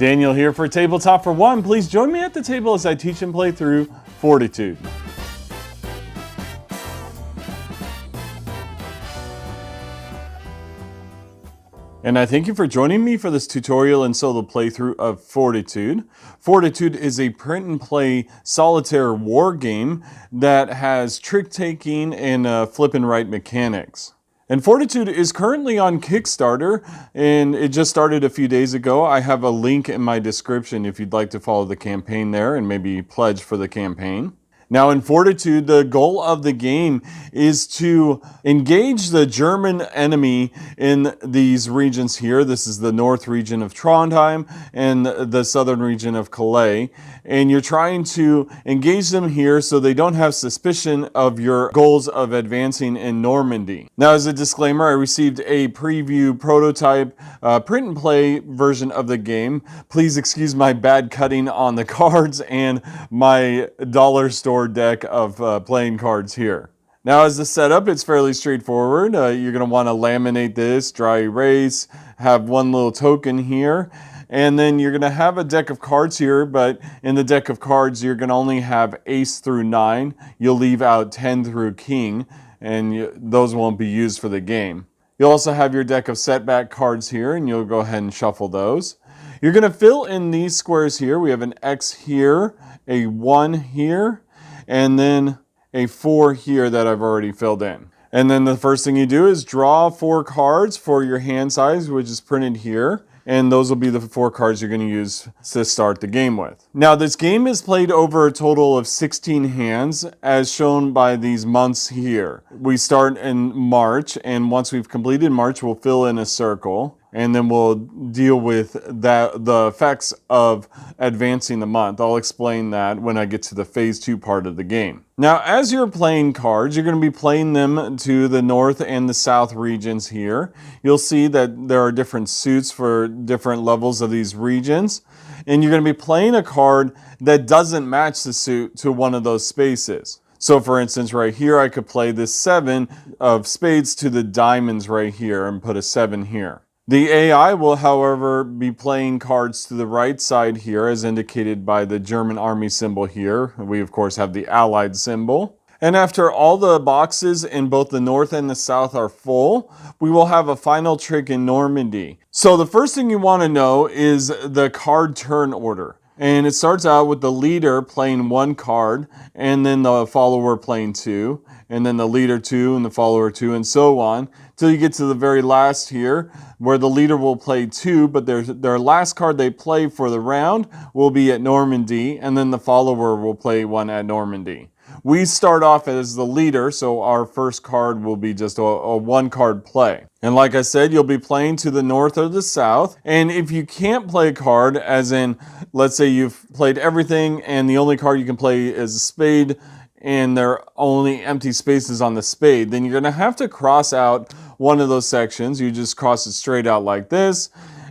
Daniel here for Tabletop for One. Please join me at the table as I teach and play through Fortitude. And I thank you for joining me for this tutorial and solo playthrough of Fortitude. Fortitude is a print and play solitaire war game that has trick taking and flip and write mechanics. And Fortitude is currently on Kickstarter, and it just started a few days ago. I have a link in my description if you'd like to follow the campaign there and maybe pledge for the campaign. Now in Fortitude, the goal of the game is to engage the German enemy in these regions here. This is the north region of Trondheim and the southern region of Calais. And you're trying to engage them here so they don't have suspicion of your goals of advancing in Normandy. Now, as a disclaimer, I received a preview prototype print and play version of the game. Please excuse my bad cutting on the cards and my dollar store deck of playing cards here. Now, as the setup, it's fairly straightforward. You're going to want to laminate this, dry erase, have one little token here, and then you're going to have a deck of cards here, but in the deck of cards, you're going to only have ace through 9. You'll leave out 10 through king, and those won't be used for the game. You'll also have your deck of setback cards here, and you'll go ahead and shuffle those. You're going to fill in these squares here. We have an X here, a 1 here, and then a 4 here that I've already filled in. And then the first thing you do is draw 4 cards for your hand size, which is printed here. And those will be the 4 cards you're going to use to start the game with. Now, this game is played over a total of 16 hands, as shown by these months here. We start in March, and once we've completed March, we'll fill in a circle. And then we'll deal with the effects of advancing the month. I'll explain that when I get to the phase 2 part of the game. Now, as you're playing cards, you're going to be playing them to the north and the south regions here. You'll see that there are different suits for different levels of these regions. And you're going to be playing a card that doesn't match the suit to one of those spaces. So for instance, right here, I could play this 7 of spades to the diamonds right here and put a 7 here. The AI will, however, be playing cards to the right side here, as indicated by the German army symbol here. We, of course, have the Allied symbol. And after all the boxes in both the north and the south are full, we will have a final trick in Normandy. So the first thing you want to know is the card turn order. And it starts out with the leader playing 1 card, and then the follower playing 2, and then the leader 2, and the follower 2, and so on, till you get to the very last here, where the leader will play 2, but their last card they play for the round will be at Normandy, and then the follower will play 1 at Normandy. We start off as the leader, so our first card will be just a 1-card play. And like I said, you'll be playing to the north or the south. And if you can't play a card, as in, let's say you've played everything and the only card you can play is a spade, and there are only empty spaces on the spade, then you're going to have to cross out one of those sections. You just cross it straight out like this.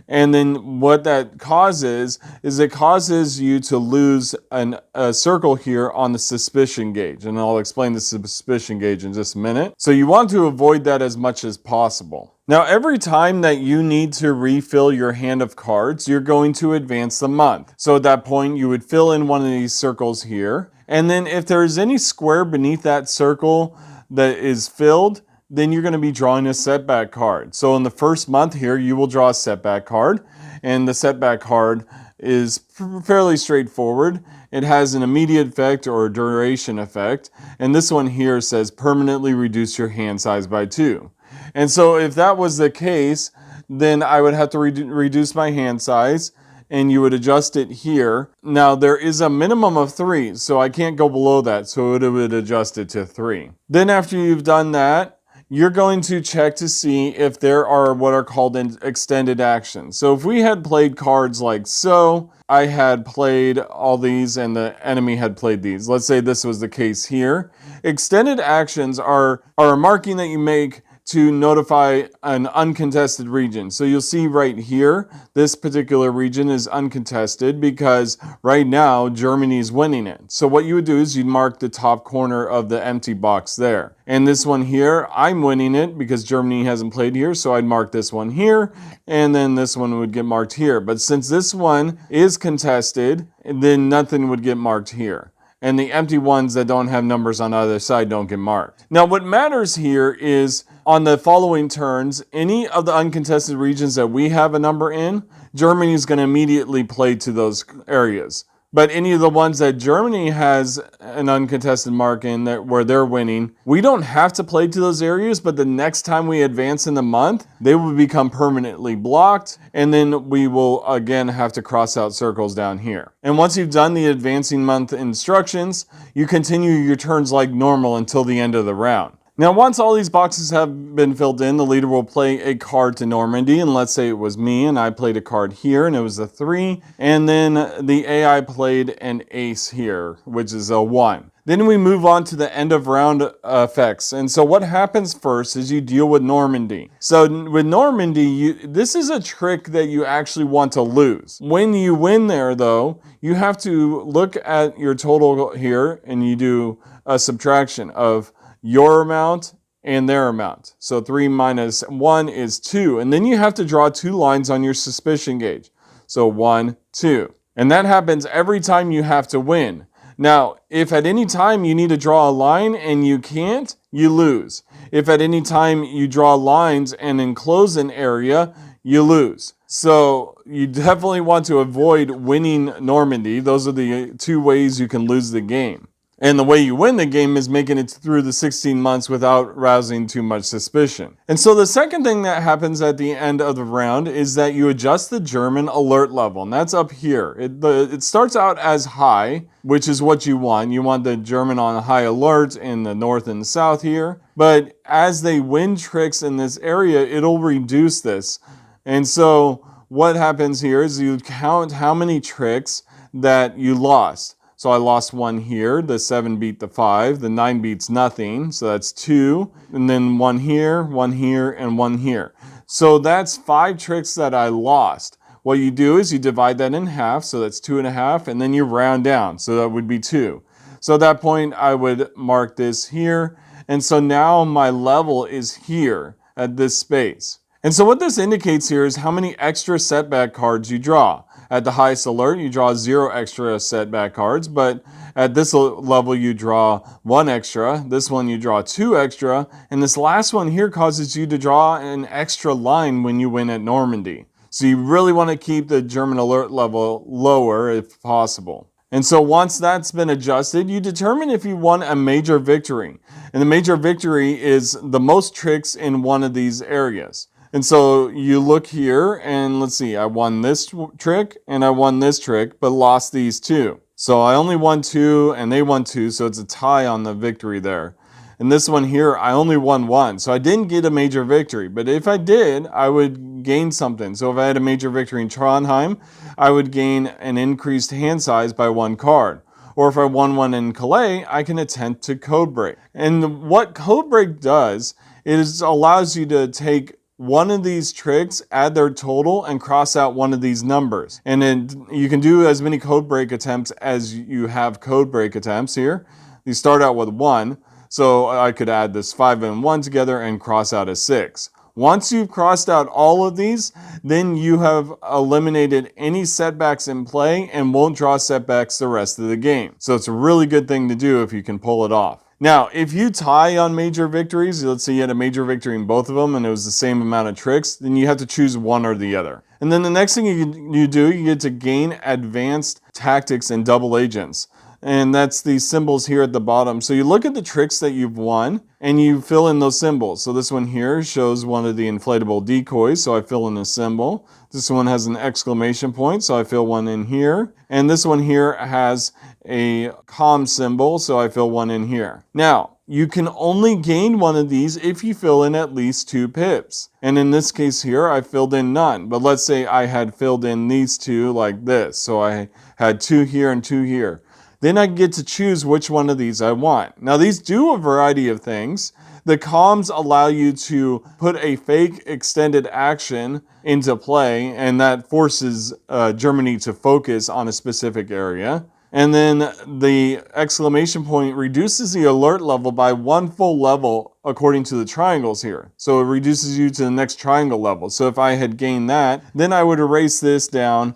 And then what that causes is it causes you to lose a circle here on the suspicion gauge. And I'll explain the suspicion gauge in just a minute. So you want to avoid that as much as possible. Now, every time that you need to refill your hand of cards, you're going to advance the month. So at that point, you would fill in one of these circles here. And then if there's any square beneath that circle that is filled, then you're going to be drawing a setback card. So in the first month here, you will draw a setback card, and the setback card is fairly straightforward. It has an immediate effect or a duration effect, and this one here says permanently reduce your hand size by 2. And so if that was the case, then I would have to reduce my hand size, and you would adjust it here. Now there is a minimum of 3, so I can't go below that, so it would adjust it to 3. Then after you've done that, you're going to check to see if there are what are called extended actions. So if we had played cards like so, I had played all these and the enemy had played these. Let's say this was the case here. Extended actions are a marking that you make to notify an uncontested region. So you'll see right here, this particular region is uncontested because right now Germany is winning it. So what you would do is you'd mark the top corner of the empty box there. And this one here, I'm winning it because Germany hasn't played here, so I'd mark this one here, and then this one would get marked here. But since this one is contested, then nothing would get marked here. And the empty ones that don't have numbers on either side don't get marked. Now what matters here is on the following turns, any of the uncontested regions that we have a number in, Germany is going to immediately play to those areas. But any of the ones that Germany has an uncontested mark in that where they're winning, we don't have to play to those areas, but the next time we advance in the month, they will become permanently blocked, and then we will again have to cross out circles down here. And once you've done the advancing month instructions, you continue your turns like normal until the end of the round. Now, once all these boxes have been filled in, the leader will play a card to Normandy, and let's say it was me, and I played a card here, and it was a 3, and then the AI played an ace here, which is a 1. Then we move on to the end of round effects, and so what happens first is you deal with Normandy. So with Normandy, this is a trick that you actually want to lose. When you win there, though, you have to look at your total here, and you do a subtraction of your amount and their amount. So 3 minus 1 is 2. And then you have to draw 2 lines on your suspicion gauge. So 1, 2. And that happens every time you have to win. Now, if at any time you need to draw a line and you can't, you lose. If at any time you draw lines and enclose an area, you lose. So you definitely want to avoid winning Normandy. Those are the 2 ways you can lose the game. And the way you win the game is making it through the 16 months without rousing too much suspicion. And so the second thing that happens at the end of the round is that you adjust the German alert level, and that's up here. It starts out as high, which is what you want. You want the German on high alert in the north and the south here. But as they win tricks in this area, it'll reduce this. And so what happens here is you count how many tricks that you lost. So I lost 1 here, the 7 beat the 5, the 9 beats nothing, so that's 2, and then 1 here, and 1 here. So that's 5 tricks that I lost. What you do is you divide that in half, so that's 2.5, and then you round down, so that would be 2. So at that point, I would mark this here, and so now my level is here at this space. And so what this indicates here is how many extra setback cards you draw. At the highest alert, you draw 0 extra setback cards, but at this level, you draw 1 extra. This one, you draw 2 extra, and this last one here causes you to draw an extra line when you win at Normandy. So you really want to keep the German alert level lower if possible. And so once that's been adjusted, you determine if you won a major victory. And the major victory is the most tricks in one of these areas. And so you look here and let's see, I won this trick and I won this trick, but lost these 2. So I only won 2 and they won 2, so it's a tie on the victory there. And this one here, I only won 1, so I didn't get a major victory. But if I did, I would gain something. So if I had a major victory in Trondheim, I would gain an increased hand size by 1 card. Or if I won 1 in Calais, I can attempt to code break. And what code break does is allows you to take one of these tricks, add their total, and cross out one of these numbers. And then you can do as many code break attempts as you have code break attempts here. You start out with 1, so I could add this 5 and 1 together and cross out a 6. Once you've crossed out all of these, then you have eliminated any setbacks in play and won't draw setbacks the rest of the game. So it's a really good thing to do if you can pull it off. Now, if you tie on major victories, let's say you had a major victory in both of them and it was the same amount of tricks, then you have to choose one or the other. And then the next thing you do, you get to gain advanced tactics and double agents. And that's these symbols here at the bottom. So you look at the tricks that you've won and you fill in those symbols. So this one here shows one of the inflatable decoys, so I fill in a symbol. This one has an exclamation point, so I fill one in here. And this one here has a comm symbol, so I fill one in here. Now, you can only gain one of these if you fill in at least 2 pips. And in this case here, I filled in none. But let's say I had filled in these 2 like this. So I had 2 here and 2 here. Then I get to choose which one of these I want. Now these do a variety of things. The comms allow you to put a fake extended action into play, and that forces Germany to focus on a specific area. And then the exclamation point reduces the alert level by 1 full level according to the triangles here. So it reduces you to the next triangle level. So if I had gained that, then I would erase this down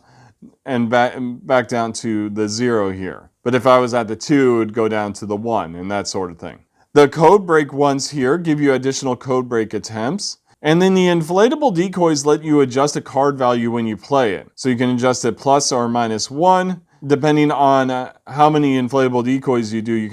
and back down to the 0 here. But if I was at the 2, it would go down to the 1 and that sort of thing. The code break ones here give you additional code break attempts. And then the inflatable decoys let you adjust a card value when you play it. So you can adjust it plus or minus 1. Depending on how many inflatable decoys you do, you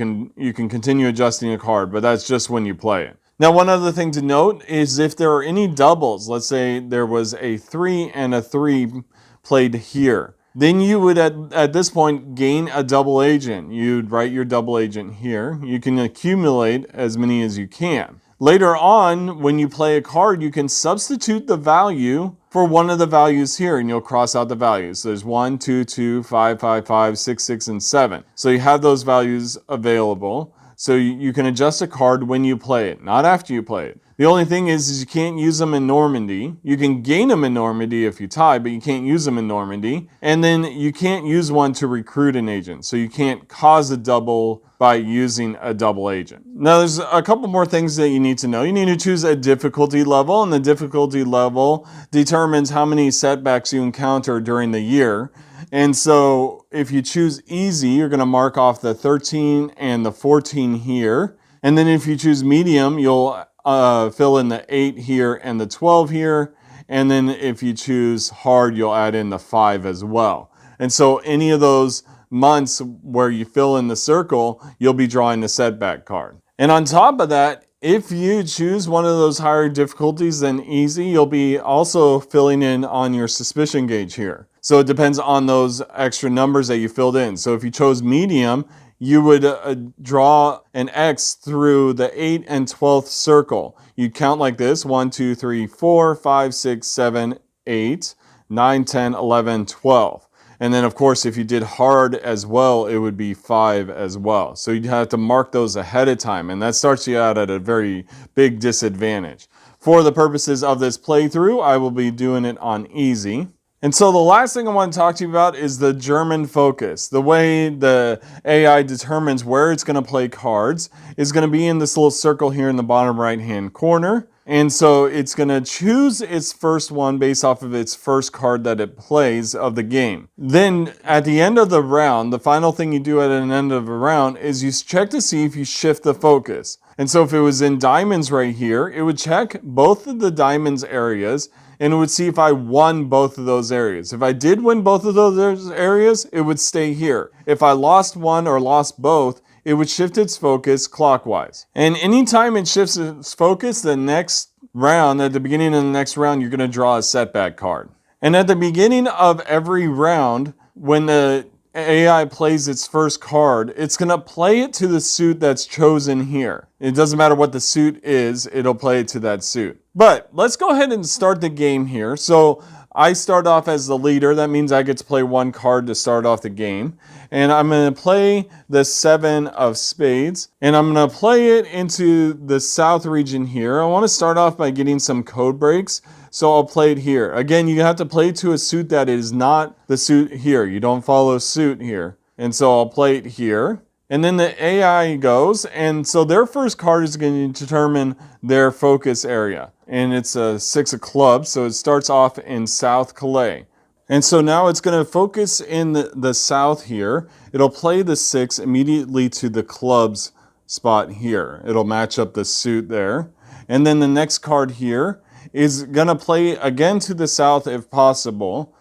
can continue adjusting a card, but that's just when you play it. Now, one other thing to note is if there are any doubles, let's say there was a 3 and a 3 played here, then you would at this point gain a double agent. You'd write your double agent here. You can accumulate as many as you can. Later on, when you play a card, you can substitute the value for one of the values here, and you'll cross out the values. So there's 1, 2, 2, 5, 5, 5, 6, 6, and 7. So you have those values available. So you can adjust a card when you play it, not after you play it. The only thing is you can't use them in Normandy. You can gain them in Normandy if you tie, but you can't use them in Normandy. And then you can't use one to recruit an agent. So you can't cause a double by using a double agent. Now there's a couple more things that you need to know. You need to choose a difficulty level, and the difficulty level determines how many setbacks you encounter during the year. And so if you choose easy, you're going to mark off the 13 and the 14 here. And then if you choose medium, you'll fill in the 8 here and the 12 here. And then if you choose hard, you'll add in the 5 as well. And so any of those months where you fill in the circle, you'll be drawing the setback card. And on top of that, if you choose one of those higher difficulties than easy, you'll be also filling in on your suspicion gauge here. So it depends on those extra numbers that you filled in. So if you chose medium, you would draw an X through the 8 and 12th circle. You'd count like this: 1, 2, 3, 4, 5, 6, 7, 8, 9, 10, 11, 12. And then, of course, if you did hard as well, it would be 5 as well. So you'd have to mark those ahead of time, and that starts you out at a very big disadvantage. For the purposes of this playthrough, I will be doing it on easy. And so the last thing I want to talk to you about is the German focus. The way the AI determines where it's going to play cards is going to be in this little circle here in the bottom right-hand corner. And so it's going to choose its first one based off of its first card that it plays of the game. Then at the end of the round, the final thing you do at an end of a round is you check to see if you shift the focus. And so if it was in diamonds right here, it would check both of the diamonds areas and it would see if I won both of those areas. If I did win both of those areas, it would stay here. If I lost one or lost both, it would shift its focus clockwise. And anytime it shifts its focus, the next round, at the beginning of the next round, you're going to draw a setback card. And at the beginning of every round, when the AI plays its first card, it's going to play it to the suit that's chosen here. It doesn't matter what the suit is, it'll play it to that suit. But let's go ahead and start the game here. So I start off as the leader. That means I get to play one card to start off the game. And I'm going to play the 7 of spades. And I'm going to play it into the south region here. I want to start off by getting some code breaks. So I'll play it here. Again, you have to play to a suit that is not the suit here. You don't follow suit here. And so I'll play it here. And then the AI goes, and so their first card is going to determine their focus area. And it's a 6 of clubs, so it starts off in South Calais. And so now it's going to focus in the south here. It'll play the 6 immediately to the clubs spot here. It'll match up the suit there. And then the next card here is going to play again to the south if possible.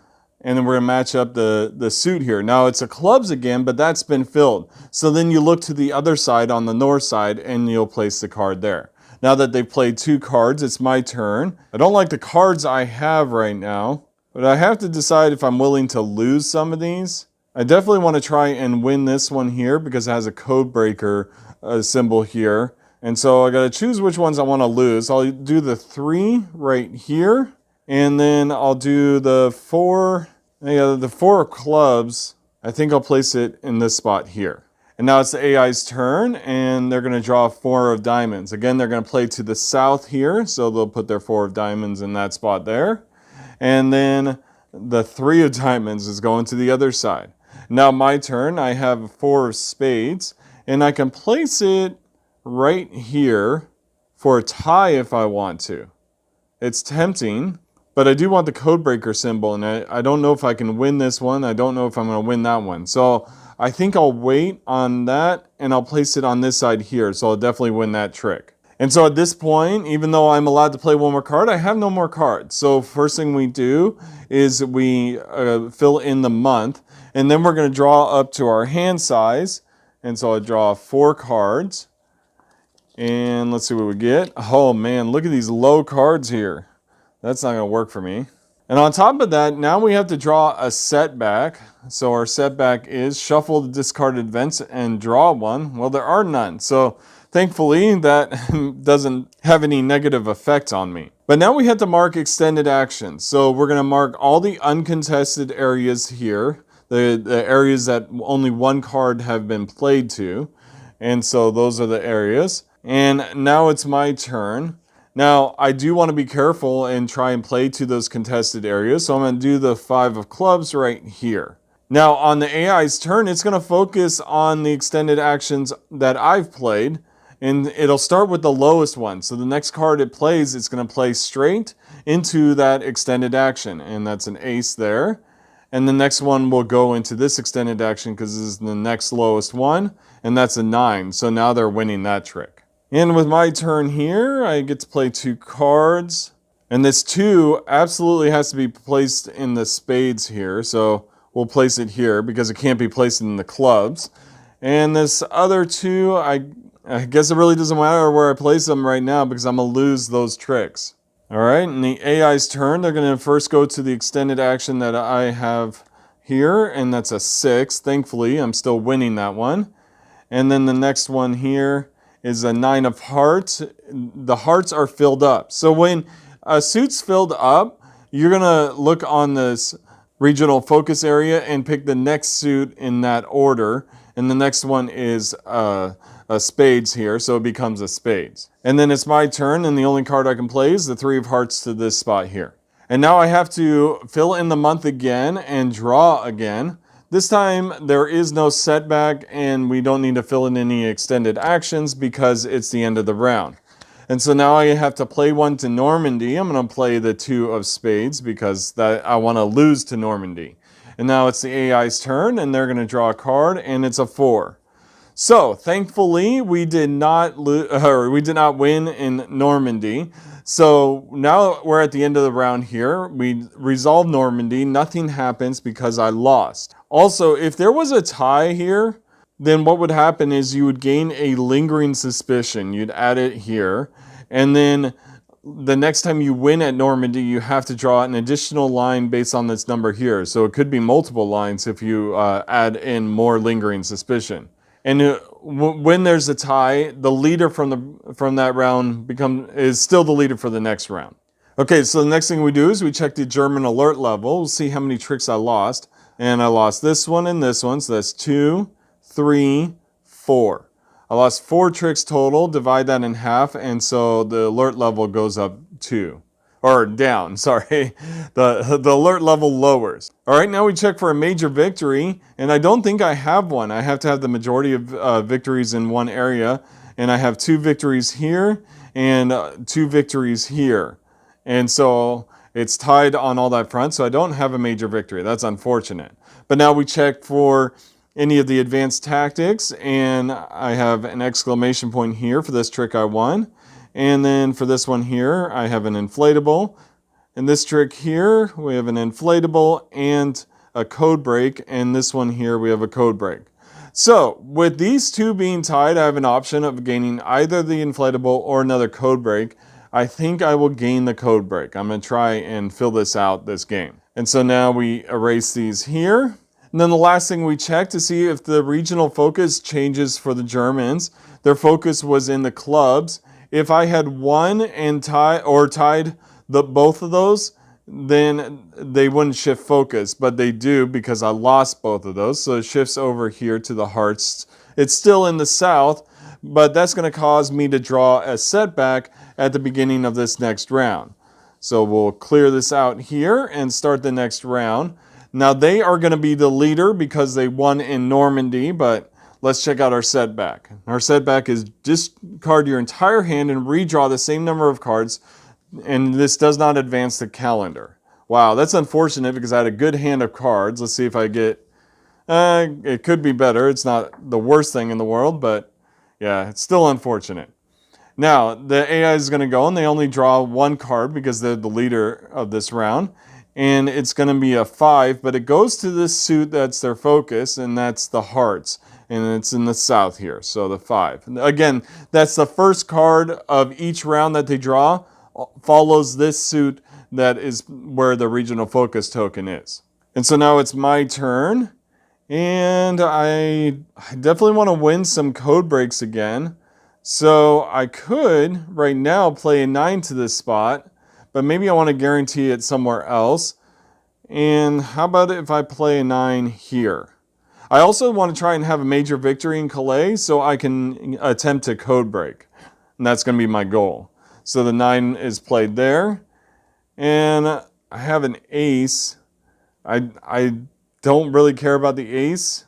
And then we're going to match up the suit here. Now it's a clubs again, but that's been filled. So then you look to the other side on the north side and you'll place the card there. Now that they've played 2 cards, it's my turn. I don't like the cards I have right now, but I have to decide if I'm willing to lose some of these. I definitely want to try and win this one here because it has a code breaker symbol here. And so I got to choose which ones I want to lose. I'll do the 3 right here. And then I'll do the 4 of clubs. I think I'll place it in this spot here. And now it's the AI's turn, and they're going to draw 4 of diamonds. Again, they're going to play to the south here, so they'll put their 4 of diamonds in that spot there. And then the 3 of diamonds is going to the other side. Now my turn, I have 4 of spades, and I can place it right here for a tie if I want to. It's tempting, but I do want the codebreaker symbol, and I don't know if I can win this one. I don't know if I'm going to win that one. So I think I'll wait on that, and I'll place it on this side here, so I'll definitely win that trick. And so at this point, even though I'm allowed to play one more card, I have no more cards. So first thing we do is we fill in the month, and then we're going to draw up to our hand size. And so I draw 4 cards. And let's see what we get. Oh man, look at these low cards here. That's not going to work for me. And on top of that, now we have to draw a setback. So our setback is shuffle the discarded events and draw one. Well, there are none. So thankfully, that doesn't have any negative effect on me. But now we have to mark extended actions. So we're going to mark all the uncontested areas here, the areas that only one card have been played to. And so those are the areas. And now it's my turn. Now, I do want to be careful and try and play to those contested areas, so I'm going to do the 5 of clubs right here. Now, on the AI's turn, it's going to focus on the extended actions that I've played, and it'll start with the lowest one. So the next card it plays, it's going to play straight into that extended action, and that's an ace there. And the next one will go into this extended action because this is the next lowest one, and that's a 9. So now they're winning that trick. And with my turn here, I get to play 2 cards. And this 2 absolutely has to be placed in the spades here. So we'll place it here because it can't be placed in the clubs. And this other 2, I guess it really doesn't matter where I place them right now because I'm going to lose those tricks. All right, in the AI's turn, they're going to first go to the extended action that I have here. And that's a 6. Thankfully, I'm still winning that one. And then the next one here is a 9 of hearts. The hearts are filled up. So when a suit's filled up, you're going to look on this regional focus area and pick the next suit in that order. And the next one is a spades here, so it becomes a spades. And then it's my turn, and the only card I can play is the 3 of hearts to this spot here. And now I have to fill in the month again and draw again. This time, there is no setback, and we don't need to fill in any extended actions because it's the end of the round. And so now I have to play one to Normandy. I'm going to play the 2 of spades because I want to lose to Normandy. And now it's the AI's turn, and they're going to draw a card, and it's a 4. So, thankfully, we did not win in Normandy. So now we're at the end of the round here. We resolve Normandy. Nothing happens because I lost. Also, if there was a tie here, then what would happen is you would gain a lingering suspicion. You'd add it here. And then the next time you win at Normandy, you have to draw an additional line based on this number here. So it could be multiple lines if you add in more lingering suspicion. And when there's a tie, the leader from that round is still the leader for the next round. Okay, so the next thing we do is we check the German alert level. We'll see how many tricks I lost. And I lost this one and this one, so that's 2, 3, 4. I lost 4 tricks total. Divide that in half, and so the alert level goes up 2. Or down, sorry. The alert level lowers. All right, now we check for a major victory, and I don't think I have one. I have to have the majority of victories in one area, and I have 2 victories here and 2 victories here. And so it's tied on all that front, so I don't have a major victory. That's unfortunate. But now we check for any of the advanced tactics, and I have an exclamation point here for this trick I won. And then for this one here, I have an inflatable. In this trick here, we have an inflatable and a code break. And this one here, we have a code break. So with these 2 being tied, I have an option of gaining either the inflatable or another code break. I think I will gain the code break. I'm going to try and fill this out this game. And so now we erase these here. And then the last thing we check to see if the regional focus changes for the Germans. Their focus was in the clubs. If I had won and tied both of those, then they wouldn't shift focus, but they do because I lost both of those. So it shifts over here to the hearts It's still in the south, but that's going to cause me to draw a setback at the beginning of this next round. So we'll clear this out here and start the next round. Now they are going to be the leader because they won in Normandy, but let's check out our setback. Our setback is discard your entire hand and redraw the same number of cards, and this does not advance the calendar. Wow, that's unfortunate because I had a good hand of cards. Let's see if I get... it could be better. It's not the worst thing in the world, but yeah, it's still unfortunate. Now, the AI is going to go, and they only draw one card because they're the leader of this round. And it's going to be a 5, but it goes to this suit that's their focus, and that's the hearts. And it's in the south here, so the 5. Again, that's the first card of each round that they draw, follows this suit that is where the regional focus token is. And so now it's my turn, and I definitely want to win some code breaks again. So I could, right now, play a 9 to this spot, but maybe I want to guarantee it somewhere else. And how about if I play a 9 here? I also want to try and have a major victory in Calais so I can attempt a code break. And that's going to be my goal. So the 9 is played there. And I have an ace. I don't really care about the ace.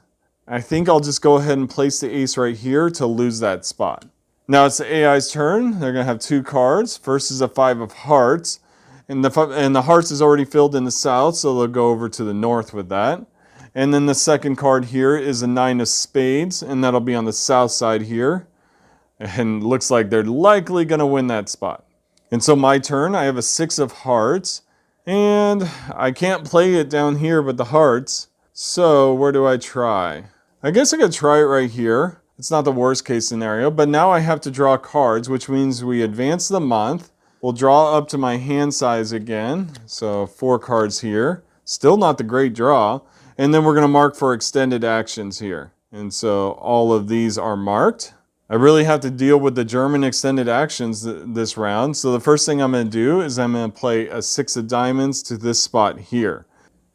I think I'll just go ahead and place the ace right here to lose that spot. Now it's the AI's turn. They're going to have 2 cards. First is a 5 of hearts. And the hearts is already filled in the south, so they'll go over to the north with that. And then the second card here is a 9 of spades, and that'll be on the south side here. And looks like they're likely going to win that spot. And so my turn, I have a 6 of hearts. And I can't play it down here with the hearts. So where do I try? I guess I could try it right here. It's not the worst case scenario, but now I have to draw cards, which means we advance the month. We'll draw up to my hand size again. So 4 cards here. Still not the great draw. And then we're going to mark for extended actions here. And so all of these are marked. I really have to deal with the German extended actions this round. So the first thing I'm going to do is I'm going to play a 6 of diamonds to this spot here.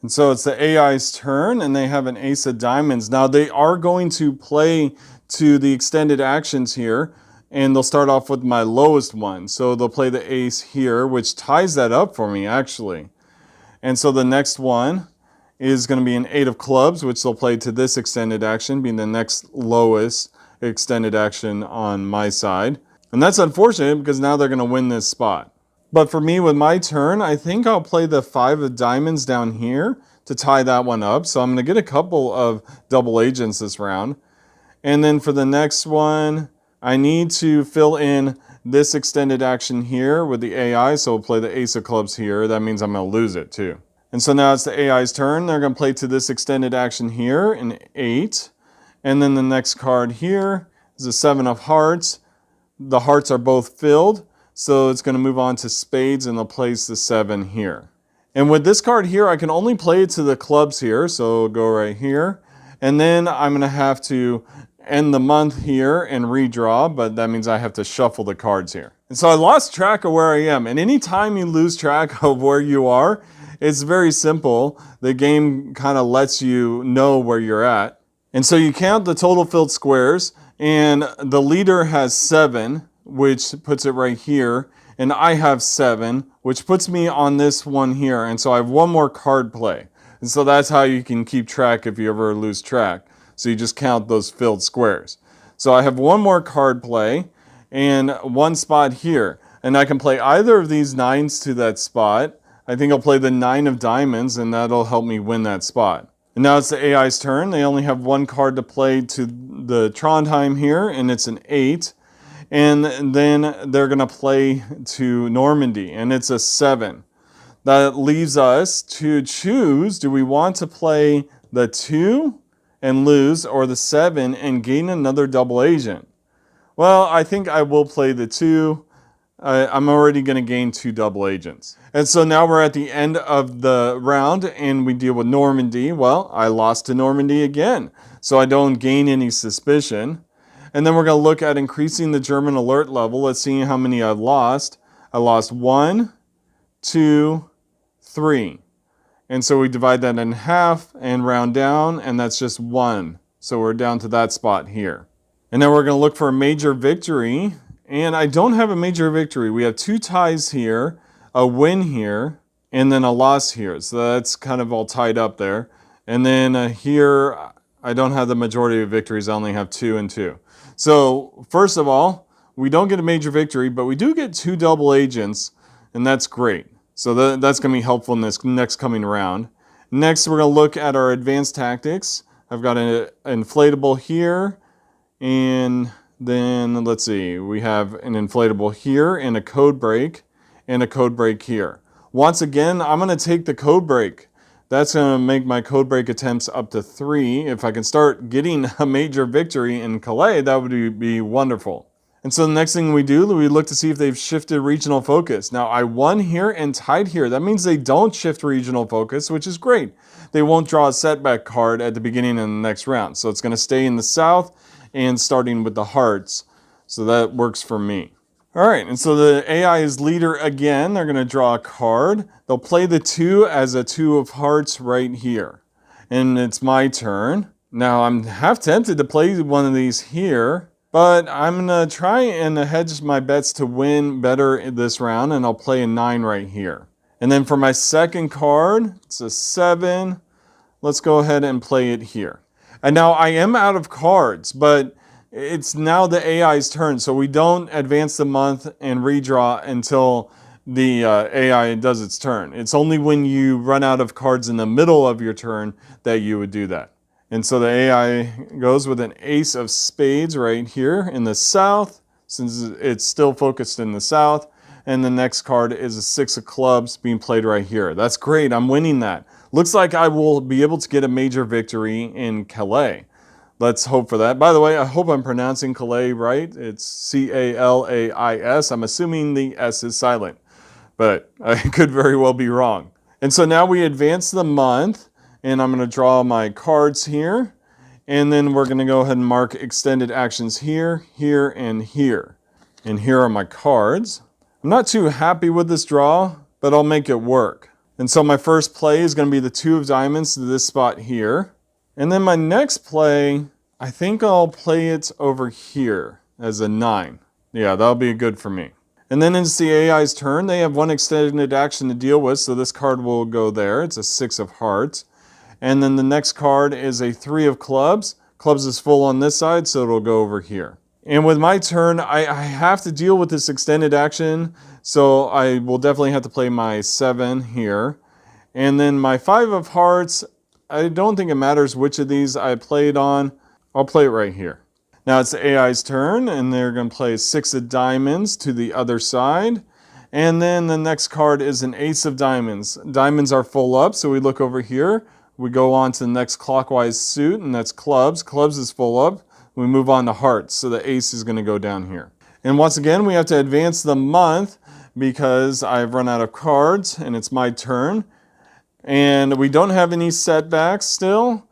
And so it's the AI's turn, and they have an ace of diamonds. Now they are going to play to the extended actions here, and they'll start off with my lowest one. So they'll play the ace here, which ties that up for me, actually. And so the next one is going to be an 8 of clubs, which they'll play to this extended action, being the next lowest extended action on my side. And that's unfortunate because now they're going to win this spot. But for me, with my turn, I think I'll play the 5 of diamonds down here to tie that one up. So I'm going to get a couple of double agents this round. And then for the next one, I need to fill in this extended action here with the AI. So we'll play the ace of clubs here. That means I'm going to lose it too. And so now it's the AI's turn. They're going to play to this extended action here, an 8. And then the next card here is a 7 of hearts. The hearts are both filled. So it's going to move on to spades, and they'll place the 7 here. And with this card here, I can only play it to the clubs here. So go right here. And then I'm going to have to end the month here and redraw, but that means I have to shuffle the cards here. And so I lost track of where I am. And anytime you lose track of where you are, it's very simple. The game kind of lets you know where you're at. And so you count the total filled squares, and the leader has 7, which puts it right here. And I have 7, which puts me on this one here. And so I have one more card play. And so that's how you can keep track if you ever lose track. So you just count those filled squares. So I have one more card play and one spot here. And I can play either of these 9s to that spot. I think I'll play the 9 of diamonds, and that'll help me win that spot. And now it's the AI's turn. They only have one card to play to the Trondheim here, and it's an 8. And then they're going to play to Normandy, and it's a 7. That leaves us to choose, do we want to play the 2 and lose, or the 7 and gain another double agent? Well, I think I will play the 2. I'm already going to gain 2 double agents. And so now we're at the end of the round, and we deal with Normandy. Well, I lost to Normandy again, so I don't gain any suspicion. And then we're going to look at increasing the German alert level. Let's see how many I've lost. I lost 1, 2, 3. And so we divide that in half and round down, and that's just 1 So we're down to that spot here. And then we're going to look for a major victory. And I don't have a major victory. We have 2 ties here, a win here, and then a loss here. So that's kind of all tied up there. And then here, I don't have the majority of victories. I only have 2 and 2. So first of all, we don't get a major victory, but we do get 2 double agents, and that's great. So that's going to be helpful in this next coming round. Next, we're going to look at our advanced tactics. I've got an inflatable here, and then let's see, we have an inflatable here and a code break and a code break here. Once again, I'm going to take the code break. That's going to make my code break attempts up to 3. If I can start getting a major victory in Calais, that would be wonderful. And so the next thing we do, we look to see if they've shifted regional focus. Now I won here and tied here. That means they don't shift regional focus, which is great. They won't draw a setback card at the beginning of the next round. So it's going to stay in the south and starting with the hearts. So that works for me. All right, and so the AI is leader again. They're going to draw a card. They'll play the 2 as a 2 of hearts right here. And it's my turn. Now I'm half tempted to play one of these here, but I'm going to try and hedge my bets to win better this round, and I'll play a 9 right here. And then for my second card, it's a 7. Let's go ahead and play it here. And now I am out of cards, but it's now the AI's turn, so we don't advance the month and redraw until the AI does its turn. It's only when you run out of cards in the middle of your turn that you would do that. And so the AI goes with an ace of spades right here in the south, since it's still focused in the south. And the next card is a 6 of clubs being played right here. That's great, I'm winning that. Looks like I will be able to get a major victory in Calais. Let's hope for that. By the way, I hope I'm pronouncing Calais right. It's C-A-L-A-I-S. I'm assuming the S is silent, but I could very well be wrong. And so now we advance the month, and I'm going to draw my cards here. And then we're going to go ahead and mark extended actions here, here, and here. And here are my cards. I'm not too happy with this draw, but I'll make it work. And so my first play is going to be the 2 of diamonds to this spot here. And then my next play, I think I'll play it over here as a 9. Yeah, that'll be good for me. And then it's the AI's turn. They have 1 extended action to deal with, so this card will go there. It's a 6 of hearts. And then the next card is a 3 of clubs. Clubs is full on this side, so it'll go over here. And with my turn, I have to deal with this extended action, so I will definitely have to play my 7 here. And then my 5 of hearts, I don't think it matters which of these I played on. I'll play it right here. Now it's the AI's turn, and they're going to play 6 of diamonds to the other side. And then the next card is an ace of diamonds. Diamonds are full up, so we look over here. We go on to the next clockwise suit, and that's clubs. Clubs is full up. We move on to hearts, so the ace is going to go down here. And once again, we have to advance the month because I've run out of cards, and it's my turn. And we don't have any setbacks still.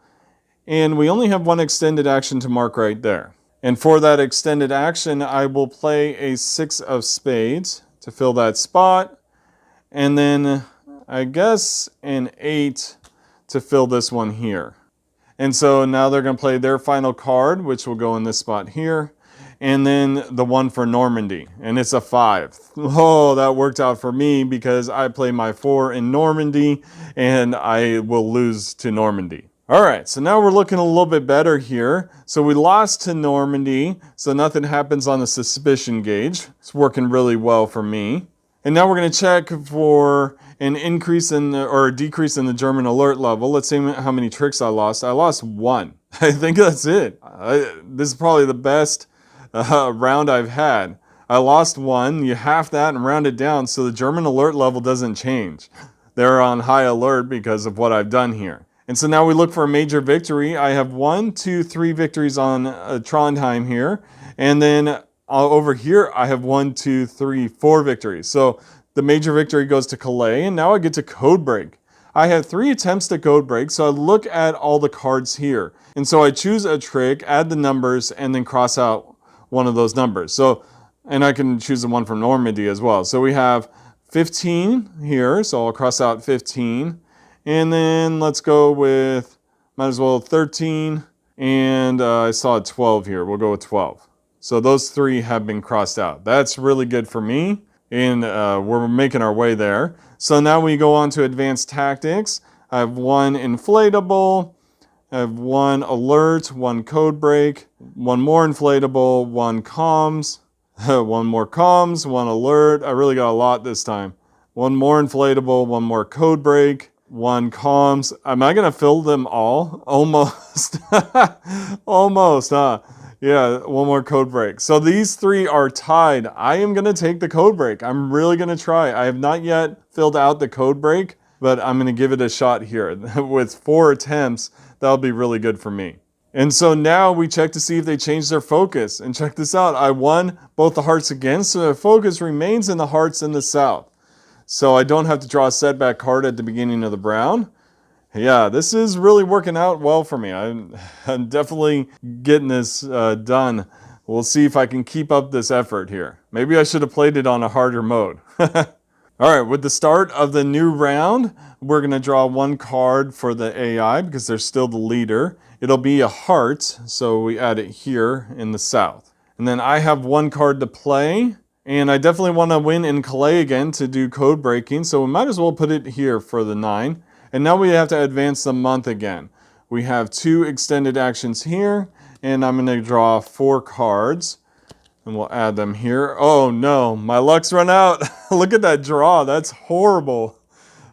And we only have 1 extended action to mark right there. And for that extended action, I will play a 6 of spades to fill that spot. And then I guess an 8 to fill this one here. And so now they're going to play their final card, which will go in this spot here. And then the 1 for Normandy, and it's a 5. Oh, that worked out for me because I play my 4 in Normandy, and I will lose to Normandy. All right, so now we're looking a little bit better here. So we lost to Normandy, so nothing happens on the suspicion gauge. It's working really well for me. And now we're going to check for an increase in or a decrease in the German alert level. Let's see how many tricks I lost. I lost 1. I think that's it. This is probably the best round I've had. I lost 1, you half that and round it down so the German alert level doesn't change. They're on high alert because of what I've done here. And so now we look for a major victory. I have 1, 2, 3 victories on Trondheim here. And then over here I have 1, 2, 3, 4 victories. So the major victory goes to Calais, and now I get to code break. I had 3 attempts to code break, so I look at all the cards here. And so I choose a trick, add the numbers, and then cross out one of those numbers. So, and I can choose the one from Normandy as well. So we have 15 here, so I'll cross out 15. And then let's go with, might as well 13 and I saw a 12 here. We'll go with 12. So those 3 have been crossed out. That's really good for me, and we're making our way there. So now we go on to advanced tactics. I have 1 inflatable, I have 1 alert, 1 code break, 1 more inflatable, 1 comms, 1 more comms, 1 alert. I really got a lot this time. 1 more inflatable, 1 more code break, 1 comms. Am I gonna fill them all? Almost. Almost, huh? Yeah, 1 more code break. So these 3 are tied. I am gonna take the code break. I'm really gonna try. I have not yet filled out the code break, but I'm gonna give it a shot here. With 4 attempts, that'll be really good for me. And so now we check to see if they change their focus. And check this out. I won both the hearts again, so their focus remains in the hearts in the south. So I don't have to draw a setback card at the beginning of the round. Yeah, this is really working out well for me. I'm definitely getting this done. We'll see if I can keep up this effort here. Maybe I should have played it on a harder mode. All right, with the start of the new round, we're going to draw 1 card for the AI because they're still the leader. It'll be a heart, so we add it here in the south. And then I have 1 card to play. And I definitely want to win in Calais again to do code breaking, so we might as well put it here for the 9. And now we have to advance the month again. We have 2 extended actions here, and I'm going to draw 4 cards. And we'll add them here. Oh no, my luck's run out. Look at that draw, that's horrible.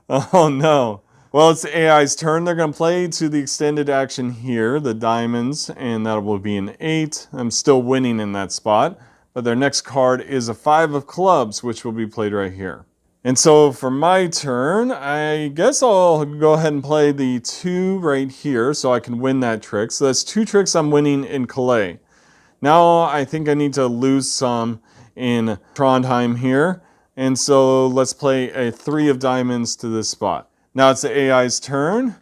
Oh no. Well, it's the AI's turn. They're going to play to the extended action here, the diamonds, and that will be an 8. I'm still winning in that spot. But their next card is a 5 of clubs, which will be played right here. And so for my turn, I guess I'll go ahead and play the 2 right here so I can win that trick. So that's 2 tricks I'm winning in Calais. Now I think I need to lose some in Trondheim here. And so let's play a 3 of diamonds to this spot. Now it's the AI's turn,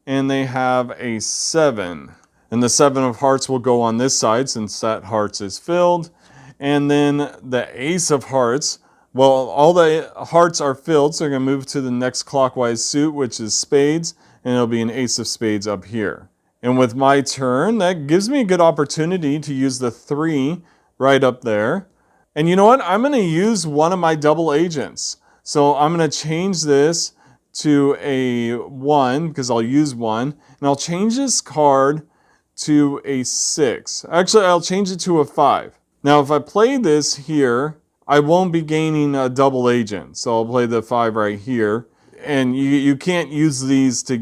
and they have a 7. And the 7 of hearts will go on this side since that hearts is filled. And then the ace of hearts, well, all the hearts are filled, so they're going to move to the next clockwise suit, which is spades, and it'll be an ace of spades up here. And with my turn, that gives me a good opportunity to use the 3 right up there. And you know what? I'm going to use one of my double agents. So I'm going to change this to a 1, because I'll use 1, and I'll change this card to a 6. Actually, I'll change it to a 5. Now, if I play this here, I won't be gaining a double agent. So I'll play the 5 right here. And you can't use these to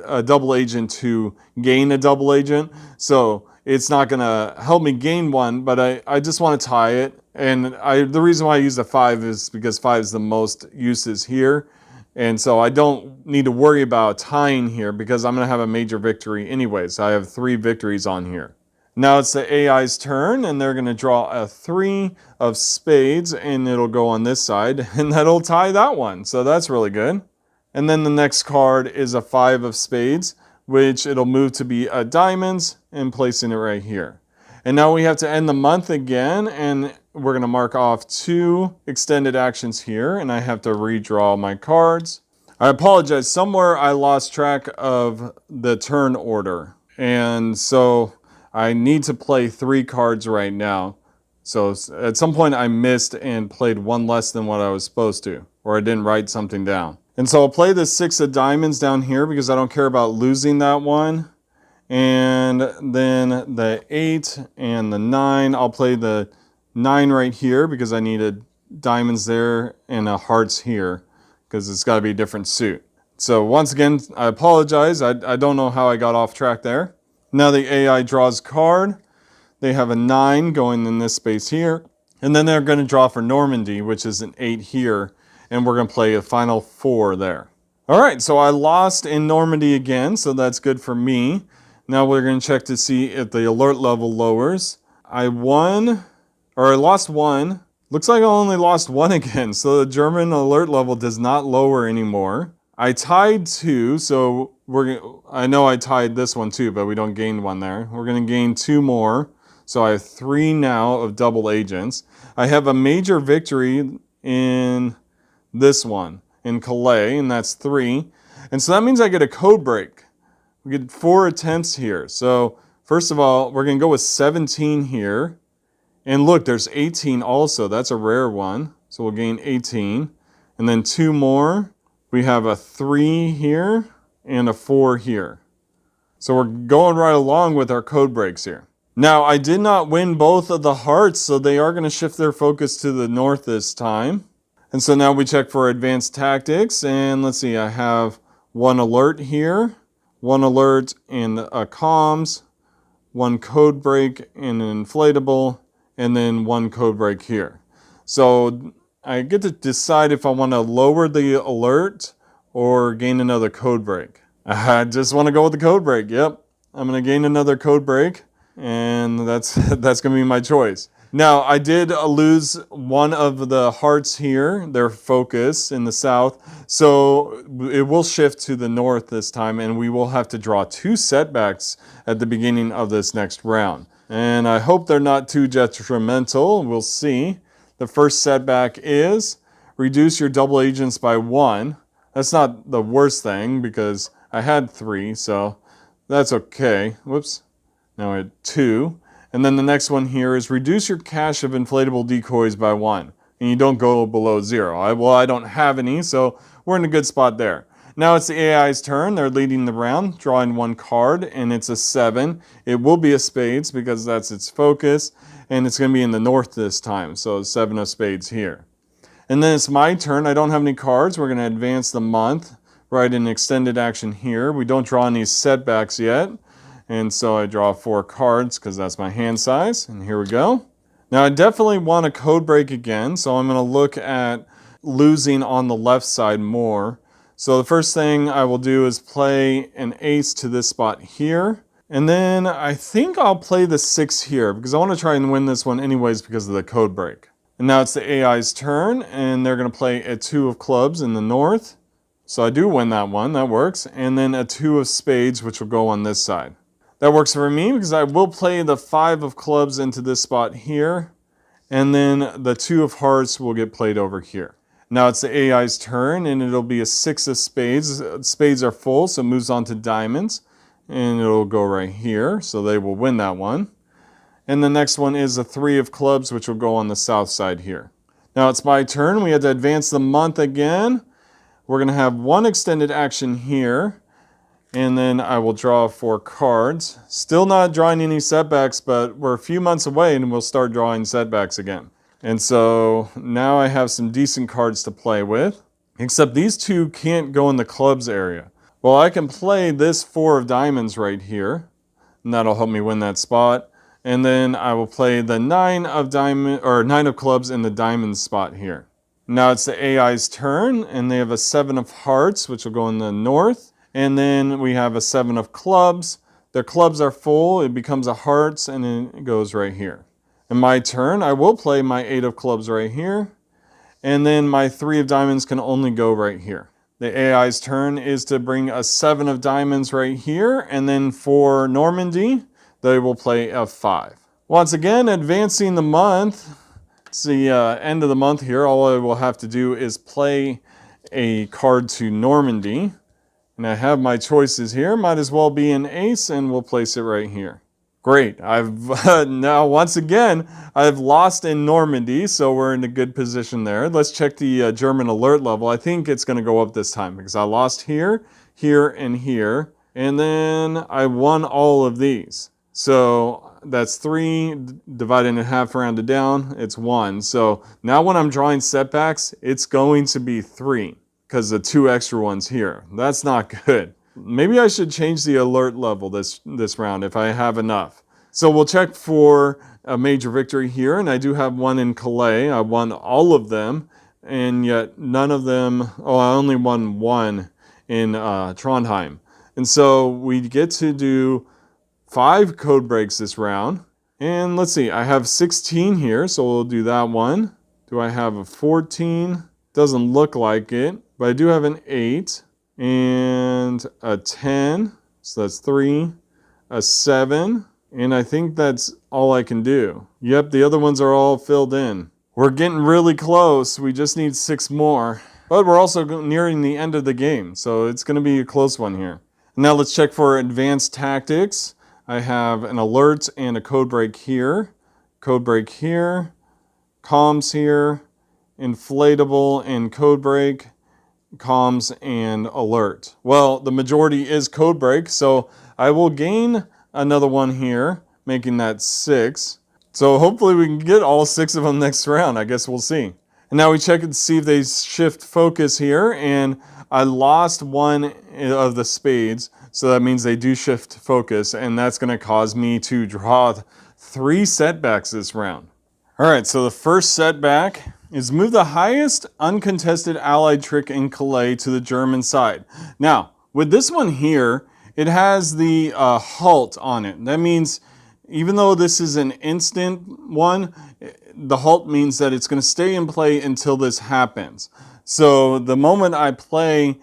a double agent to gain a double agent. So it's not going to help me gain one, but I just want to tie it. And the reason why I use the 5 is because 5 is the most uses here. And so I don't need to worry about tying here because I'm going to have a major victory anyways. I have 3 victories on here. Now it's the AI's turn, and they're going to draw a 3 of spades, and it'll go on this side, and that'll tie that one. So that's really good. And then the next card is a 5 of spades, which it'll move to be a diamonds, and placing it right here. And now we have to end the month again, and we're going to mark off 2 extended actions here, and I have to redraw my cards. I apologize. Somewhere I lost track of the turn order, and so I need to play 3 cards right now. So at some point I missed and played 1 less than what I was supposed to, or I didn't write something down. And so I'll play the 6 of diamonds down here because I don't care about losing that one. And then the 8 and the 9, I'll play the 9 right here because I needed diamonds there and a hearts here because it's got to be a different suit. So once again, I apologize. I don't know how I got off track there. Now the AI draws a card. They have a 9 going in this space here. And then they're going to draw for Normandy, which is an 8 here. And we're going to play a final 4 there. All right, so I lost in Normandy again, so that's good for me. Now we're going to check to see if the alert level lowers. I lost 1. Looks like I only lost 1 again, so the German alert level does not lower anymore. I tied 2, so I know I tied this one too, but we don't gain 1 there. We're going to gain 2 more. So I have 3 now of double agents. I have a major victory in this one, in Calais, and that's 3. And so that means I get a code break. We get 4 attempts here. So First of all, we're going to go with 17 here. And look, there's 18 also. That's a rare one. So we'll gain 18. And then 2 more. We have a 3 here and a 4 here. So we're going right along with our code breaks here. Now, I did not win both of the hearts, so they are going to shift their focus to the north this time. And so now we check for advanced tactics. And let's see, I have 1 alert here, 1 alert in a comms, 1 code break in an inflatable, and then 1 code break here. So I get to decide if I want to lower the alert or gain another code break. I just want to go with the code break. Yep, I'm going to gain another code break, and that's going to be my choice. Now, I did lose one of the hearts here, their focus in the south, so it will shift to the north this time, and we will have to draw 2 setbacks at the beginning of this next round. And I hope they're not too detrimental. We'll see. The first setback is reduce your double agents by 1. That's not the worst thing because I had 3, so that's okay. Whoops. Now I had 2. And then the next one here is reduce your cache of inflatable decoys by 1. And you don't go below 0. I don't have any, so we're in a good spot there. Now it's the AI's turn. They're leading the round, drawing 1 card, and it's a 7. It will be a spades because that's its focus, and it's going to be in the north this time, so 7 of spades here. And then it's my turn. I don't have any cards. We're going to advance the month, write an extended action here. We don't draw any setbacks yet, and so I draw 4 cards because that's my hand size, and here we go. Now I definitely want a code break again, so I'm going to look at losing on the left side more. So the first thing I will do is play an ace to this spot here. And then I think I'll play the 6 here because I want to try and win this one anyways because of the code break. And now it's the AI's turn, and they're going to play a 2 of clubs in the north. So I do win that one, that works. And then a 2 of spades, which will go on this side. That works for me because I will play the 5 of clubs into this spot here. And then the 2 of hearts will get played over here. Now it's the AI's turn, and it'll be a 6 of spades. Spades are full, so it moves on to diamonds. And it'll go right here, so they will win that one. And the next one is a 3 of clubs, which will go on the south side here. Now it's my turn. We had to advance the month again. We're going to have 1 extended action here. And then I will draw 4 cards. Still not drawing any setbacks, but we're a few months away and we'll start drawing setbacks again. And so now I have some decent cards to play with, except these 2 can't go in the clubs area. Well, I can play this 4 of diamonds right here, and that'll help me win that spot. And then I will play the 9 of clubs in the diamond spot here. Now it's the AI's turn, and they have a 7 of hearts, which will go in the north. And then we have a 7 of clubs. Their clubs are full. It becomes a hearts, and then it goes right here. In my turn, I will play my 8 of clubs right here. And then my 3 of diamonds can only go right here. The AI's turn is to bring a 7 of diamonds right here. And then for Normandy, they will play a 5. Once again, advancing the month. It's the end of the month here. All I will have to do is play a card to Normandy. And I have my choices here. Might as well be an ace, and we'll place it right here. Great. I've now once again I've lost in Normandy, so we're in a good position there. Let's check the German alert level. I think it's going to go up this time because I lost here, here, and here, and then I won all of these. So that's 3 divided in half, rounded down. It's 1. So now when I'm drawing setbacks, it's going to be 3 because the 2 extra ones here. That's not good. Maybe I should change the alert level this round if I have enough. So we'll check for a major victory here, and I do have one in Calais. I won all of them, and yet none of them, I only won 1 in Trondheim. And so we get to do 5 code breaks this round. And let's see, I have 16 here, so we'll do that one. Do I have a 14? Doesn't look like it, but I do have an 8. And a 10, so that's 3, a 7, and I think that's all I can do. Yep, the other ones are all filled in. We're getting really close. We just need 6 more. But we're also nearing the end of the game, so it's going to be a close one here. Now let's check for advanced tactics. I have an alert and a code break here, comms here, inflatable and code break, comms and alert. Well, the majority is code break, so I will gain another one here, making that 6. So hopefully we can get all 6 of them next round. I guess we'll see. And now we check and see if they shift focus here, and I lost one of the spades, so that means they do shift focus, and that's going to cause me to draw 3 setbacks this round. All right, so the first setback is move the highest uncontested allied trick in Calais to the German side. Now, with this one here, it has the halt on it. That means even though this is an instant one, the halt means that it's going to stay in play until this happens. So the moment I play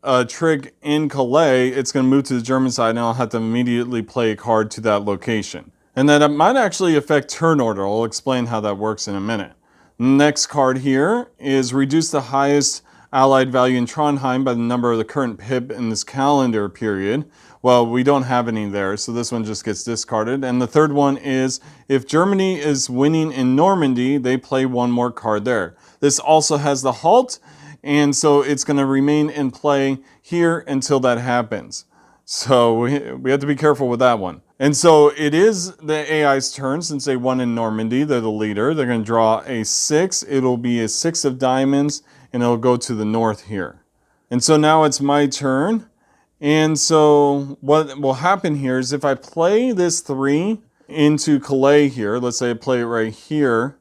a trick in Calais, it's going to move to the German side and I'll have to immediately play a card to that location. And that might actually affect turn order. I'll explain how that works in a minute. Next card here is reduce the highest allied value in Trondheim by the number of the current pip in this calendar period. Well, we don't have any there, so this one just gets discarded. And the third one is if Germany is winning in Normandy, they play one more card there. This also has the halt, and so it's going to remain in play here until that happens. So we have to be careful with that one. And so it is the AI's turn since they won in Normandy. They're the leader. They're going to draw a 6. It'll be a 6 of diamonds, and it'll go to the north here. And so now it's my turn. And so what will happen here is if I play this 3 into Calais here, let's say I play it right here,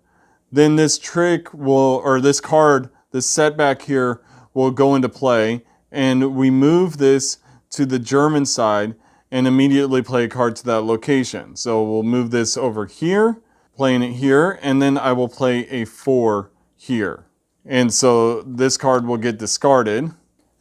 then this trick will, or this card, this setback here will go into play, and we move this to the German side and immediately play a card to that location. So we'll move this over here, playing it here, and then I will play a 4 here. And so this card will get discarded.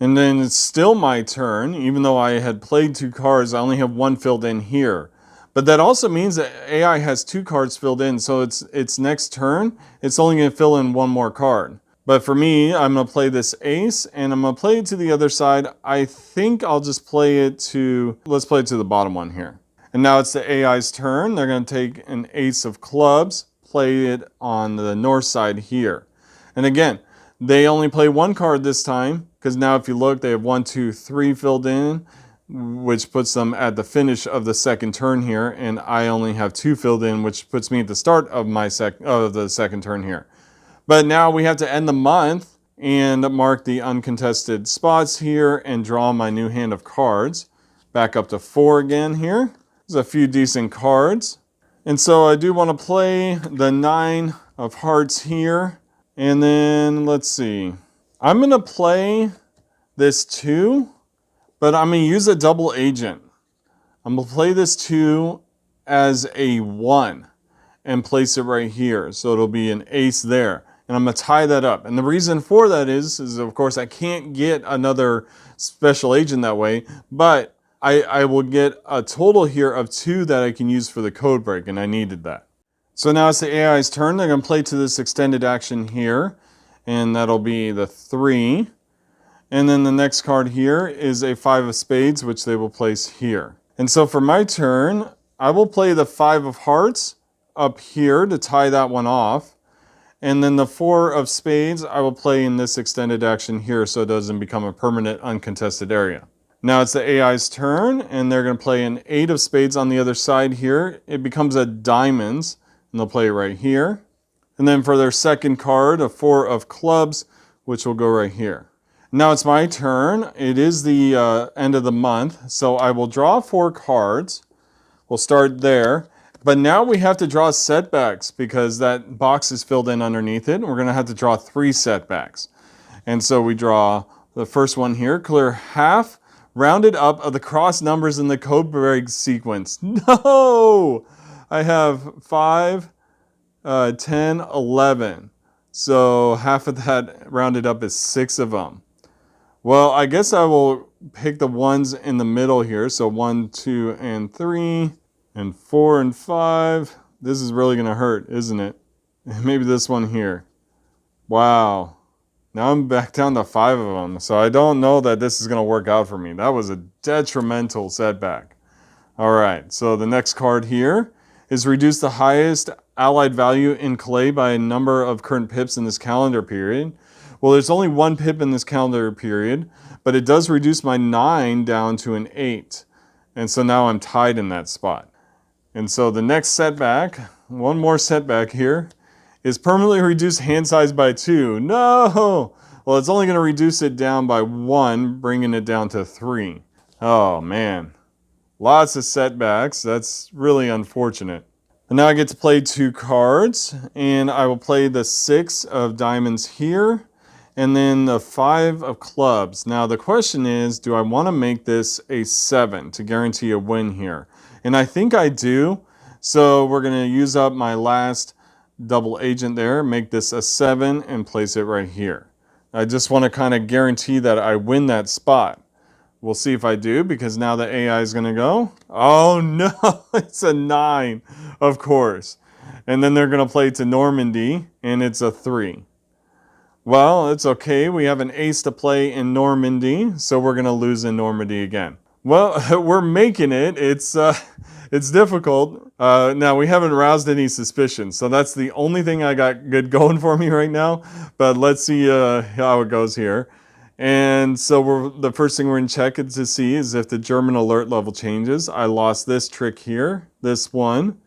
And then it's still my turn, even though I had played 2 cards, I only have 1 filled in here. But that also means that AI has 2 cards filled in, so its next turn, it's only going to fill in 1 more card. But for me, I'm going to play this ace, and I'm going to play it to the other side. I think I'll just play it to, let's play it to the bottom one here. And now it's the AI's turn. They're going to take an ace of clubs, play it on the north side here. And again, they only play 1 card this time, because now if you look, they have 1, 2, 3 filled in, which puts them at the finish of the second turn here, and I only have 2 filled in, which puts me at the start of the second turn here. But now we have to end the month and mark the uncontested spots here and draw my new hand of cards. Back up to 4 again here. There's a few decent cards. And so I do want to play the 9 of hearts here. And then let's see. I'm going to play this 2, but I'm going to use a double agent. I'm going to play this 2 as a 1 and place it right here. So it'll be an ace there. And I'm going to tie that up. And the reason for that is of course I can't get another special agent that way, but I will get a total here of 2 that I can use for the code break, and I needed that. So now it's the AI's turn. They're going to play to this extended action here, and that'll be the 3. And then the next card here is a 5 of spades, which they will place here. And so for my turn, I will play the 5 of hearts up here to tie that one off. And then the 4 of spades, I will play in this extended action here so it doesn't become a permanent uncontested area. Now it's the AI's turn, and they're going to play an 8 of spades on the other side here. It becomes a diamonds, and they'll play it right here. And then for their second card, a 4 of clubs, which will go right here. Now it's my turn. It is the end of the month, so I will draw 4 cards. We'll start there. But now we have to draw setbacks because that box is filled in underneath it. We're going to have to draw 3 setbacks. And so we draw the first one here, clear half rounded up of the cross numbers in the code break sequence. No! I have 5, 10, 11. So half of that rounded up is 6 of them. Well, I guess I will pick the ones in the middle here. So 1, 2, and 3. And 4 and 5. This is really going to hurt, isn't it? Maybe this one here. Wow. Now I'm back down to 5 of them. So I don't know that this is going to work out for me. That was a detrimental setback. All right, so the next card here is reduce the highest allied value in clay by a number of current pips in this calendar period. Well, there's only one pip in this calendar period, but it does reduce my 9 down to an 8. And so now I'm tied in that spot. And so the next setback, one more setback here, is permanently reduce hand size by 2. No! Well, it's only going to reduce it down by 1, bringing it down to 3. Oh, man. Lots of setbacks. That's really unfortunate. And now I get to play 2 cards, and I will play the 6 of diamonds here, and then the 5 of clubs. Now the question is, do I want to make this a 7 to guarantee a win here? And I think I do. So we're going to use up my last double agent there, make this a 7, and place it right here. I just want to kind of guarantee that I win that spot. We'll see if I do, because now the AI is going to go. Oh no, it's a 9, of course. And then they're going to play to Normandy, and it's a 3. Well, it's okay. We have an ace to play in Normandy, so we're going to lose in Normandy again. Well, we're making it. It's difficult. Now, we haven't roused any suspicion, so that's the only thing I got good going for me right now. But let's see how it goes here. And so the first thing we're going to check to see is if the German alert level changes. I lost this trick here, this one.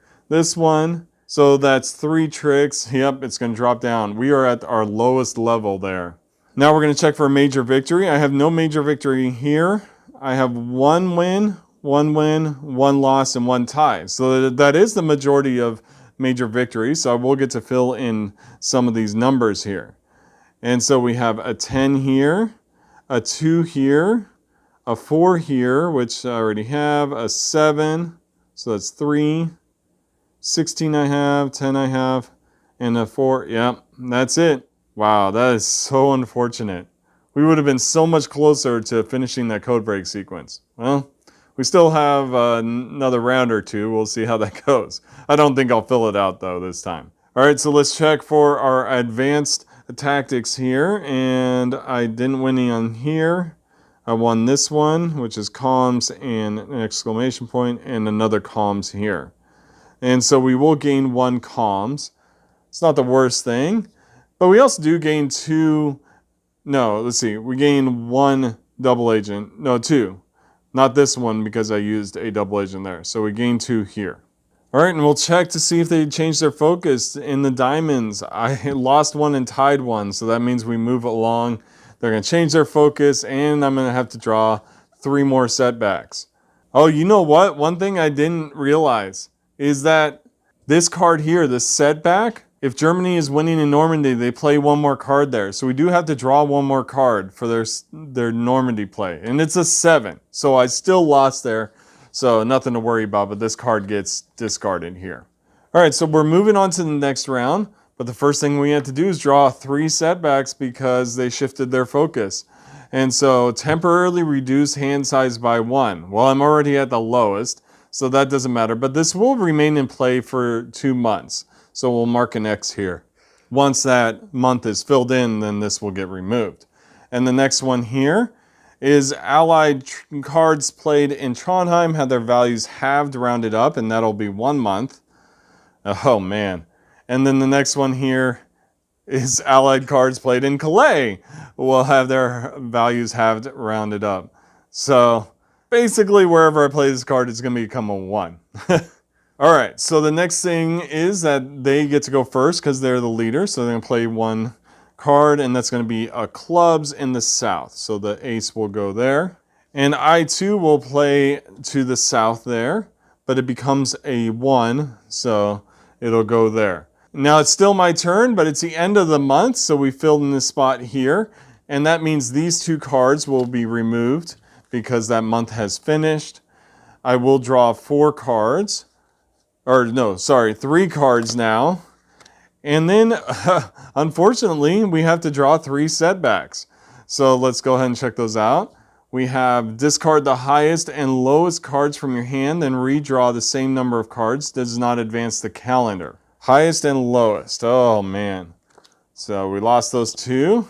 So that's 3 tricks. Yep, it's going to drop down. We are at our lowest level there. Now we're going to check for a major victory. I have no major victory here. I have 1 win, 1 loss, and 1 tie. So that is the majority of major victories. So I will get to fill in some of these numbers here. And so we have a 10 here, a 2 here, a 4 here, which I already have, a 7, so that's 3, 16 I have, 10 I have, and a 4. Yep, that's it. Wow, that is so unfortunate. We would have been so much closer to finishing that code break sequence. Well, we still have another round or 2. We'll see how that goes. I don't think I'll fill it out, though, this time. All right, so let's check for our advanced tactics here, and I didn't win any on here. I won this one, which is comms and an exclamation point, and another comms here. And so we will gain 1 comms. It's not the worst thing, but we also do gain 2. No, let's see. We gain 1 double agent. No, 2. Not this one because I used a double agent there. So we gain 2 here. All right, and we'll check to see if they change their focus in the diamonds. I lost 1 and tied 1, so that means we move along. They're going to change their focus, and I'm going to have to draw 3 more setbacks. Oh, you know what? One thing I didn't realize is that this card here, this setback, if Germany is winning in Normandy, they play 1 more card there. So we do have to draw 1 more card for their Normandy play, and it's a 7. So I still lost there. So nothing to worry about, but this card gets discarded here. All right, so we're moving on to the next round, but the first thing we have to do is draw 3 setbacks because they shifted their focus. And so temporarily reduce hand size by 1. Well, I'm already at the lowest, so that doesn't matter, but this will remain in play for 2 months. So we'll mark an X here. Once that month is filled in, then this will get removed. And the next one here is allied cards played in Trondheim had their values halved, rounded up, and that'll be 1 month. Oh man. And then the next one here is allied cards played in Calais will have their values halved, rounded up. So basically wherever I play this card, it's going to become a 1. All right, so the next thing is that they get to go first because they're the leader. So they're going to play 1 card, and that's going to be a clubs in the south. So the ace will go there. And I too will play to the south there, but it becomes a 1, so it'll go there. Now it's still my turn, but it's the end of the month, so we filled in this spot here. And that means these 2 cards will be removed because that month has finished. I will draw 4 cards. Or no, sorry, 3 cards now. And then, unfortunately, we have to draw 3 setbacks. So let's go ahead and check those out. We have discard the highest and lowest cards from your hand, then redraw the same number of cards. Does not advance the calendar. Highest and lowest. Oh, man. So we lost those 2,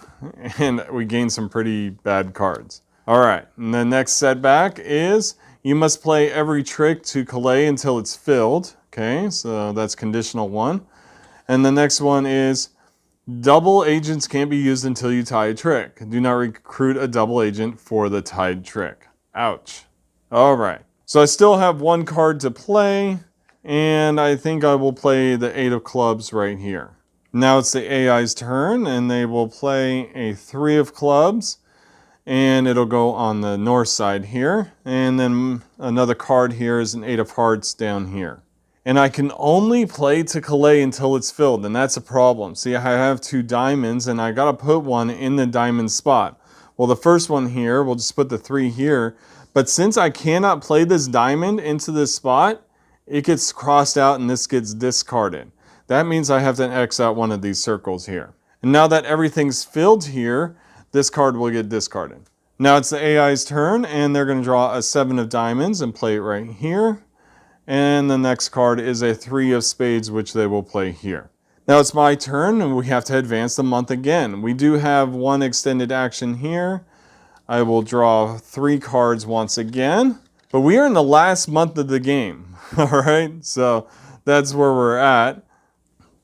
and we gained some pretty bad cards. All right, and the next setback is You must play every trick to collate until it's filled. Okay, so that's conditional 1. And the next one is double agents can't be used until you tie a trick. Do not recruit a double agent for the tied trick. Ouch. All right. So I still have 1 card to play, and I think I will play the 8 of clubs right here. Now it's the AI's turn, and they will play a 3 of clubs, and it'll go on the north side here. And then another card here is an 8 of hearts down here. And I can only play to collate until it's filled, and that's a problem. See, I have 2 diamonds, and I gotta put 1 in the diamond spot. Well, the first one here, we'll just put the 3 here. But since I cannot play this diamond into this spot, it gets crossed out and this gets discarded. That means I have to X out one of these circles here. And now that everything's filled here, this card will get discarded. Now it's the AI's turn, and they're going to draw a 7 of diamonds and play it right here. And the next card is a 3 of spades, which they will play here. Now it's my turn, and we have to advance the month again. We do have 1 extended action here. I will draw 3 cards once again. But we are in the last month of the game. All right, so that's where we're at.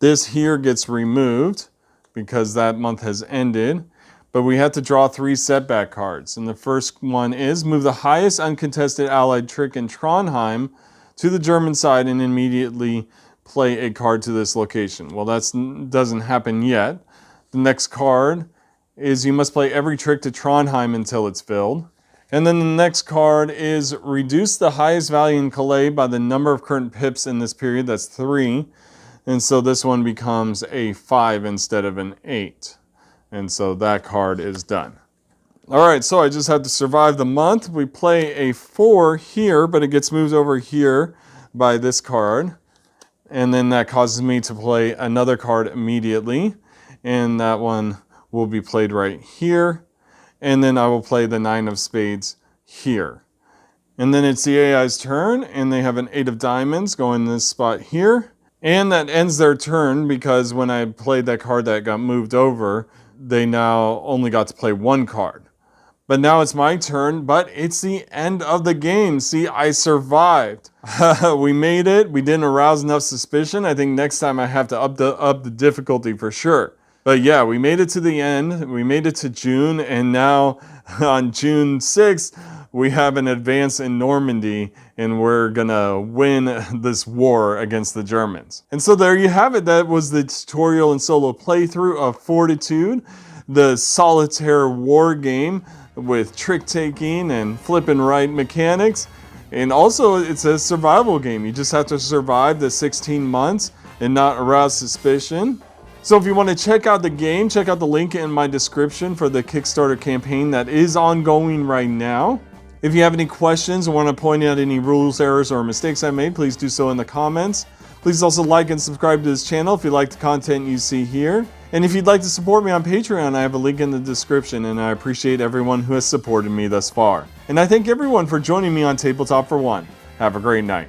This here gets removed because that month has ended. But we have to draw 3 setback cards. And the first one is move the highest uncontested allied trick in Trondheim to the German side and immediately play a card to this location. Well, that doesn't happen yet. The next card is you must play every trick to Trondheim until it's filled. And then the next card is reduce the highest value in Calais by the number of current pips in this period. That's 3. And so this one becomes a 5 instead of an 8. And so that card is done. All right, so I just have to survive the month. We play a 4 here, but it gets moved over here by this card. And then that causes me to play another card immediately. And that one will be played right here. And then I will play the 9 of spades here. And then it's the AI's turn, and they have an 8 of diamonds going in this spot here. And that ends their turn because when I played that card that got moved over, they now only got to play 1 card. But now it's my turn, but it's the end of the game. See, I survived. We made it. We didn't arouse enough suspicion. I think next time I have to up the difficulty for sure. But yeah, we made it to the end. We made it to June, and now on June 6th, we have an advance in Normandy, and we're gonna win this war against the Germans. And so there you have it. That was the tutorial and solo playthrough of Fortitude, the solitaire war game with trick-taking and flip-and-right mechanics. And also, it's a survival game. You just have to survive the 16 months and not arouse suspicion. So if you want to check out the game, check out the link in my description for the Kickstarter campaign that is ongoing right now. If you have any questions or want to point out any rules, errors, or mistakes I made, please do so in the comments. Please also like and subscribe to this channel if you like the content you see here. And if you'd like to support me on Patreon, I have a link in the description, and I appreciate everyone who has supported me thus far. And I thank everyone for joining me on Tabletop for One. Have a great night.